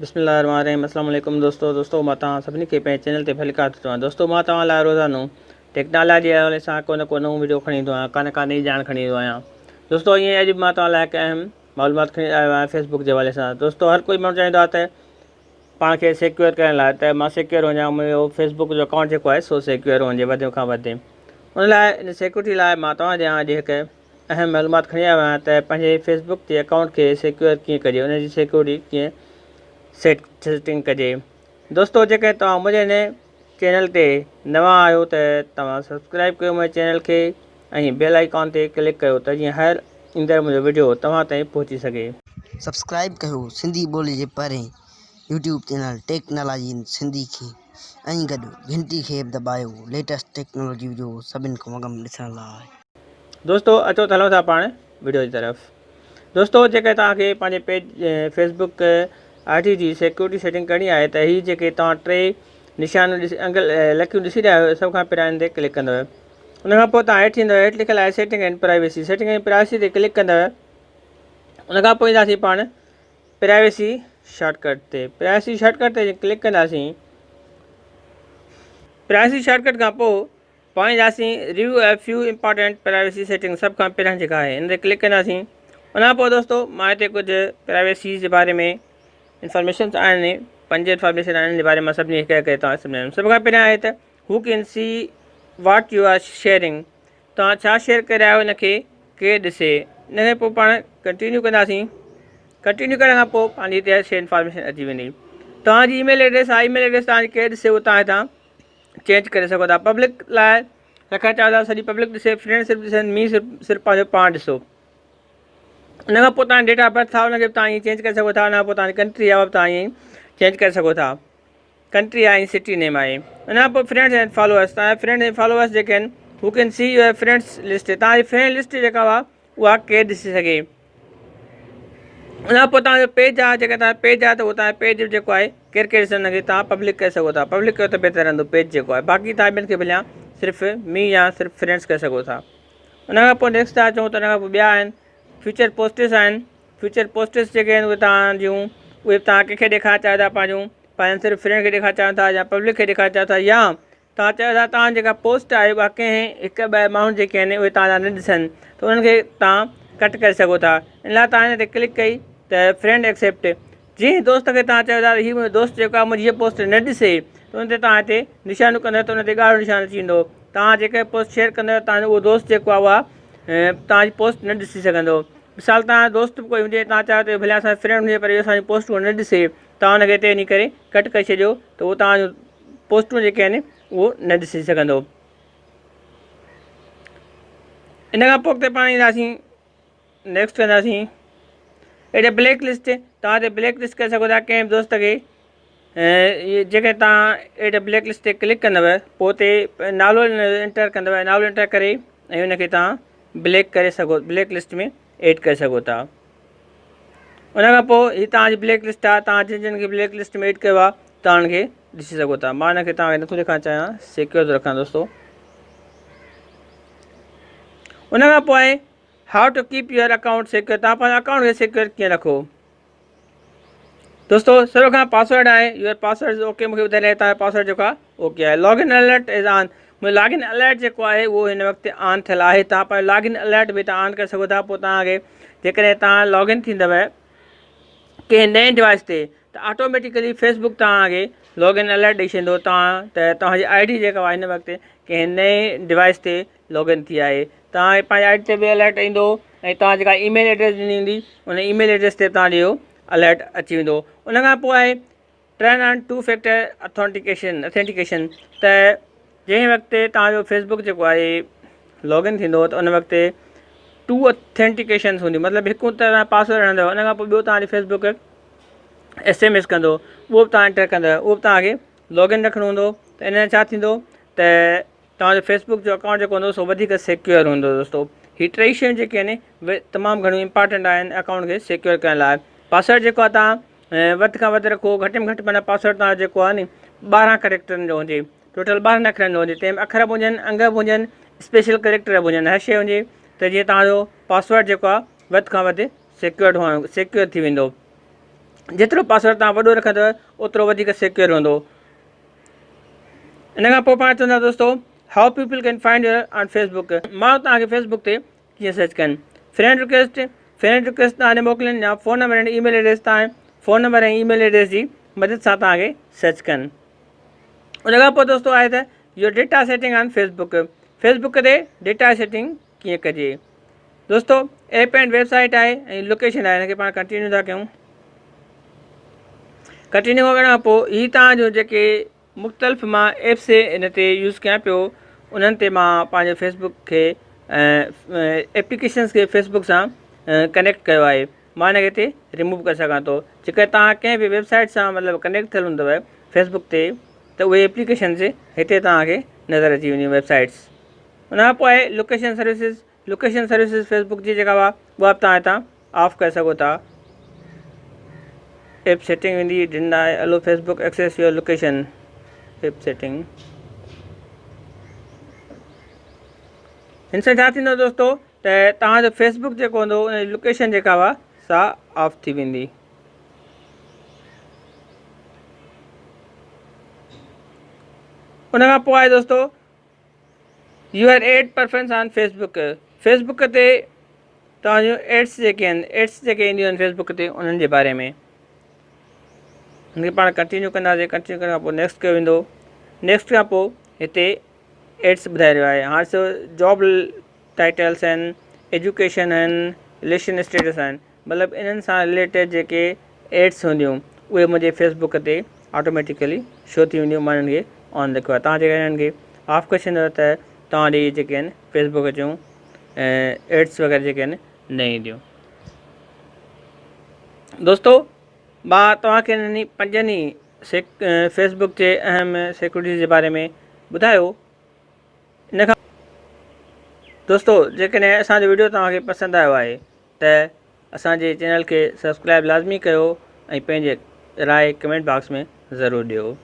बिस्मिल्लाहिर्रहमानिर्रहीम। अस्सलाम वालेकुम दोस्तों मां तव्हां सभिनी खे पंहिंजे चैनल ते भली कारत चवां। दोस्तों मां तव्हां लाइ रोज़ानो टेक्नोलॉजी जे हवाले सां को न को नओं वीडियो खणी ईंदो आहियां, का नई ॼाण खणी ईंदो आहियां। दोस्तों ईअं अॼु मां तव्हां लाइ हिकु अहम मालूमात खणी आयो आहियां फेसबुक जे हवाले सां। दोस्तों हर कोई माण्हू चाहींदो आहे त पाण खे सिक्योर करण लाइ त मां सिक्योर वञा, मुंहिंजो फेसबुक जो अकाउंट जेको आहे सो सिक्योर हुजे वधि खां वधि। उन लाइ इन सिक्योरिटी लाइ मां तव्हां ॾियां अॼु हिकु अहम मालूमात खणी आयो आहियां त पंहिंजे फेसबुक जे अकाउंट खे सिक्योर कीअं कजे, उनजी सिक्योरिटी कीअं सेटिंग कजे। दोस्तों जेके तव्हां मुंहिंजे हिन चैनल ते नवां आहियो त तव्हां सब्सक्राइब कयो मुंहिंजे चैनल खे ऐं बेल आइकॉन ते क्लिक कयो त जीअं हर ईंदड़ मुंहिंजो वीडियो तव्हां ताईं पहुची सघे। सब्सक्राइब कयो सिंधी ॿोली जे परे YouTube channel technology in Sindhi खे ऐं गॾु घंटी खे बि दॿायो लेटेस्ट टेक्नोलॉजी जो सभिनि खां अॻु ॾिसण लाइ। दोस्तों अचो त हलूं था पाण वीडियो जी तरफ़। दोस्तों जेके तव्हांखे पंहिंजे page Facebook I D G security setting करणी आहे त हीअ जेके तव्हां टे निशान लखियूं ॾिसी रहिया आहियो, सभ खां पहिरियां हिन ते क्लिक कंदव। उनखां पोइ तव्हां हेठि ईंदव, हेठि लिखियलु आहे सेटिंग एंड प्राइवेसी ते क्लिक कंदव। उनखां पोइ ईंदासीं पाण प्राइवेसी शॉर्टकट ते। प्राइवेसी शॉर्टकट ते क्लिक कंदासीं। प्राइवेसी शॉर्टकट खां पोइ पाण ईंदासीं review a few important privacy setting, सभ खां पहिरियां जेका आहे हिन ते क्लिक कंदासीं। उनखां पोइ दोस्तों मां हिते कुझु प्राइवेसी जे बारे में इंफॉर्मेशन आहिनि, 5 इंफॉर्मेशन आहिनि, हिन जे बारे में सभिनी हिकु हिकु तव्हां सम्झायूं। सभ खां पहिरियां आहे त हू can see what you are sharing, तव्हां छा शेयर करे रहिया आहियो हिनखे केरु ॾिसे। हिन खां पोइ पाण कंटिन्यू कंदासीं। कंटिन्यू करण खां पोइ पंहिंजी हिते शे इंफॉर्मेशन अची वेंदी। तव्हांजी ईमेल एड्रेस आहे, ईमेल एड्रेस तव्हांजी केरु ॾिसे उहो तव्हां हितां चेंज करे सघो था। पब्लिक लाइ रखणु चाहियो था सॼी पब्लिक ॾिसे, फ्रेंड सिर्फ़ु ॾिसनि, मी सिर्फ़ु पंहिंजो पाण ॾिसो। उनखां पोइ तव्हां डेट ऑफ बर्थ आहे हुनखे बि तव्हां ईअं चेंज करे सघो था। उनखां पोइ तव्हांजी कंट्री आहे तव्हां ईअं चेंज करे सघो था, कंट्री आहे ऐं सिटी नेम आहे। उनखां पोइ फ्रेंड्स एंड फॉलोअर्स, तव्हांजा फ्रेंड ऐं फॉलोअर्स जेके आहिनि who can see your friends list, तव्हांजी फ्रेंड लिस्ट जेका हुआ उहा केरु ॾिसी सघे। उनखां पोइ तव्हांजो पेज आहे, जेका तव्हांजो पेज आहे त उहो तव्हांजो पेज जेको आहे केरु केरु ॾिसण हुनखे तव्हां पब्लिक करे सघो था। पब्लिक कयो त बहितर रहंदो पेज जेको आहे, बाक़ी तव्हां ॿियनि खे भलिया सिर्फ़ु मी या सिर्फ़ु फ्रेंड्स करे सघो था। उनखां पोइ नेक्स्ट था अचूं त उनखां पोइ ॿिया आहिनि फ्यूचर पोस्टिस आहिनि। फ्यूचर पोस्टिस जेके आहिनि उहे तव्हां जूं उहे तव्हां कंहिंखे ॾेखारणु चाहियो था, पंहिंजनि सिर्फ़ु फ्रेंड खे ॾेखारणु चाहियो था या पब्लिक खे ॾेखारणु चाहियो था, या तव्हां चाहियो था तव्हां जेका पोस्ट आहे उहा कंहिं हिकु ॿ माण्हू जेके आहिनि उहे तव्हांजा न ॾिसनि त उन्हनि खे तव्हां कट करे सघो था। इन लाइ तव्हां हिन ते क्लिक कई त फ्रेंड एक्सेप्ट, जीअं दोस्त खे तव्हां चयो था हीअ मुंहिंजो दोस्त जेको आहे मुंहिंजी हीअ पोस्ट न ॾिसे त उन ते तव्हां हिते निशान कंदव त उन ते ॻाढ़ो निशान अची वेंदो। तव्हां जेके पोस्ट शेयर कंदव तव्हांजो उहो दोस्त जेको आहे उहा तव्हांजी पोस्ट न ॾिसी सघंदो। मिसाल तव्हां दोस्त बि कोई हुजे, तव्हां चाहियो त भले असांजो फ्रेंड हुजे पर इहो असांजी पोस्ट उहो न ॾिसे, तव्हां हुनखे हिते वञी करे कट करे छॾियो त उहो तव्हांजो पोस्टूं जेके आहिनि उहो न ॾिसी सघंदो। इन खां पोइ अॻिते पाण ईंदासीं, नेक्स्ट कंदासीं हेॾे ब्लैक लिस्ट, तव्हां हिते ब्लैक लिस्ट करे सघो था कंहिं बि दोस्त खे। इहे जेके तव्हां हेॾे ब्लैक लिस्ट ते क्लिक कंदव पोइ हुते नालो एंटर कंदव, नालो एंटर करे ऐं हुनखे तव्हां ब्लैक करे सघो, ब्लैक लिस्ट में एड करे सघो था। उनखां पोइ हीअ तव्हांजी ब्लैक लिस्ट आहे, तव्हां जिन जिन खे ब्लैक लिस्ट में एड कयो आहे तव्हां हुनखे ॾिसी सघो था। मां हिनखे तव्हांखे नथो ॾेखारणु चाहियां, सिक्योर थो रखां दोस्तों। उनखां पोइ आहे how to keep your account secure, तव्हां पंहिंजे अकाउंट खे सिक्योर कीअं रखो। दोस्तों सभ खां पासवर्ड आहे, यूर पासवर्ड ओके, मूंखे ॿुधाए रहे तव्हांजो पासवर्ड जेको आहे ओके आहे। लॉगिन अलर्ट इज़ ऑन, मुंहिंजो लॉगिन अलर्ट जेको आहे उहो हिन वक़्तु ऑन थियलु आहे। तव्हां पंहिंजो लॉगिन अलर्ट बि तव्हां ऑन करे सघो था। पोइ तव्हांखे जेकॾहिं तव्हां लॉगिन थींदव कंहिं नए डिवाइस ते त ऑटोमेटिकली फेसबुक तव्हांखे लॉगिन अलर्ट ॾेई छॾींदो तव्हांजी आई डी जेका आहे हिन वक़्तु कंहिं नए डिवाइस ते लॉगिन थी आहे। तव्हांजे पंहिंजे आई डी ते बि अलर्ट ईंदो ऐं तव्हां जेका ईमेल एड्रेस ॾिनी हूंदी उन ईमेल एड्रेस ते तव्हांजो अलर्ट अची वेंदो। उनखां पोइ आहे turn on two factor authentication, त जंहिं वक़्तु तव्हांजो फेसबुक जेको आहे लॉगिन थींदो त उन वक़्तु 2 ऑथेंटिकेशन्स हूंदियूं, मतिलबु हिकु तव्हां पासवर्ड हणंदव, उनखां पोइ ॿियो तव्हांजो फेसबुक SMS कंदो, उहो बि तव्हां एंटर कंदव, उहो बि तव्हांखे लॉगिन रखिणो हूंदो। त इन छा थींदो त तव्हांजो फेसबुक जो अकाउंट जेको हूंदो सो वधीक सिक्योर हूंदो। दोस्तों हीअ टई शयूं जेके आहिनि उहे तमामु घणियूं इंपॉर्टेंट आहिनि अकाउंट खे सिक्योर करण लाइ। पासवर्ड जेको आहे तव्हां वधि खां वधि रखो, घटि में घटि माना पासवर्ड तव्हां जेको आहे नी 12 कैरेक्टरनि जो हुजे, टोटल 12 अखरनि जो हुजे, तंहिंमें अखर बि हुजनि, अंग बि हुजनि, स्पेशल कैरेक्टर बि हुजनि, हर शइ हुजे त जीअं तव्हांजो पासवर्ड जेको आहे वधि खां वधि सिक्योर थी वेंदो। जेतिरो पासवर्ड तव्हां वॾो रखंदव ओतिरो वधीक सिक्योर हूंदो। इन खां पोइ पाण चवंदा दोस्तो how people can find your on Facebook. माण्हू तव्हांखे फेसबुक ते कीअं सर्च कनि। फ्रेंड रिक्वेस्ट तव्हांखे मोकिलनि या फ़ोन नंबर ऐं ईमेल एड्रेस तव्हां फ़ोन नंबर ऐं ईमेल एड्रेस जी मदद सां तव्हांखे सर्च कनि। उन खां पोइ दोस्तो आहे त इहो data setting on Facebook. Facebook ते डेटा सेटिंग कीअं कजे। दोस्तो ऐप एंड वेबसाइट आहे ऐं लोकेशन आहे, हिनखे पाण कंटिन्यू था कयूं। कंटिन्यू करण खां पोइ हीअ तव्हांजो जेके मुख़्तलिफ़ मां एप्स इन ते यूज़ कयां पियो उन्हनि ते मां पंहिंजे फेसबुक खे एप्लीकेशन्स खे फेसबुक सां कनेक्ट कयो आहे। मां हिनखे हिते रिमूव करे सघां थो। जेकर तव्हां कंहिं बि वेबसाइट सां मतिलबु कनेक्ट थियल हूंदव फेसबुक ते त उहे एप्लीकेशन्स हिते तव्हांखे नज़र अची वेंदियूं वेबसाइट्स। उन खां पोइ आहे लोकेशन सर्विसिस फेसबुक जी जेका उहा बि तव्हां हितां ऑफ करे सघो था। एप सेटिंग वेंदी ॾिना आहे allow Facebook access your location app setting. हिन सां छा थींदो दोस्तो त तव्हांजो फेसबुक जेको हूंदो उन जी लोकेशन जेका हुआ सा ऑफ थी वेंदी। उन खां पोइ आहे दोस्तो your ad preference on Facebook. Facebook ते तव्हांजो एड्स जेके आहिनि एड्स जेके ईंदियूं आहिनि फेसबुक ते उन्हनि जे बारे में हुनखे पाण कंटिन्यू कंदासीं। कंटिन्यू करण खां पोइ नेक्स्ट कयो वेंदो। नेक्स्ट खां पोइ हिते एड्स ॿुधाए रहियो आहे। हाणे सो जॉब टाइटल्स आहिनि, एजुकेशन आहिनि, रिलेशन स्टेटस आहिनि, मतिलबु इन्हनि सां रिलेटेड जेके एड्स हूंदियूं उहे मुंहिंजे फेसबुक ते ऑटोमेटिकली शो थी वेंदियूं। मां हिननि खे ऑन रखियो आहे। तव्हां जेकर हिननि खे ऑफ करे छॾींदव त तव्हां ॾे जेके आहिनि फेसबुक जूं एड्स वग़ैरह जेके आहिनि न ईंदियूं। दोस्तो मां तव्हांखे हिननि 5 फेसबुक जे अहम सिक्योरिटी जे बारे में ॿुधायो। इन खां दोस्तो जेकॾहिं असांजो वीडियो तव्हांखे पसंदि आयो आहे त असांजे चैनल खे सब्सक्राइब लाज़मी कयो ऐं पंहिंजे राय कमेंट बॉक्स में ज़रूरु ॾियो।